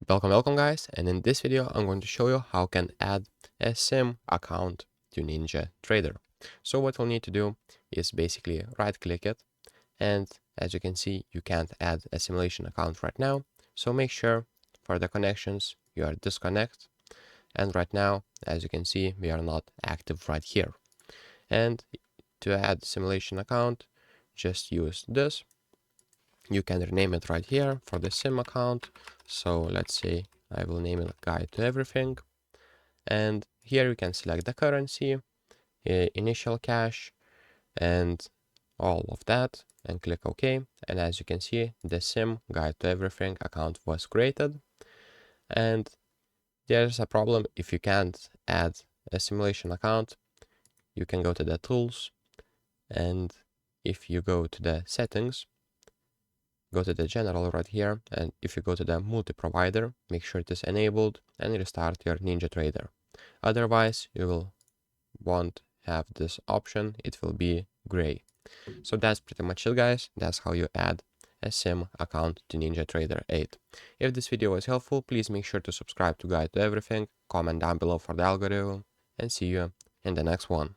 Welcome guys, and in this video I'm going to show you how you can add a sim account to NinjaTrader. So what we'll need to do is basically right click it, and as you can see you can't add a simulation account right now, so make sure for the connections you are disconnect, and right now as you can see we are not active right here. And to add simulation account, just use this. You can rename it right here for the sim account. So let's say I will name it guide to everything, and here you can select the currency, initial cash, and all of that, and click OK. And as you can see, the sim guide to everything account was created. And there's a problem: if you can't add a simulation account, you can go to the tools, and if you go to the settings, go to the general right here, and if you go to the multi-provider, make sure it is enabled and restart your NinjaTrader. Otherwise, you won't have this option, it will be gray. So that's pretty much it guys, that's how you add a sim account to NinjaTrader 8. If this video was helpful, please make sure to subscribe to Guide to Everything, comment down below for the algorithm, and see you in the next one.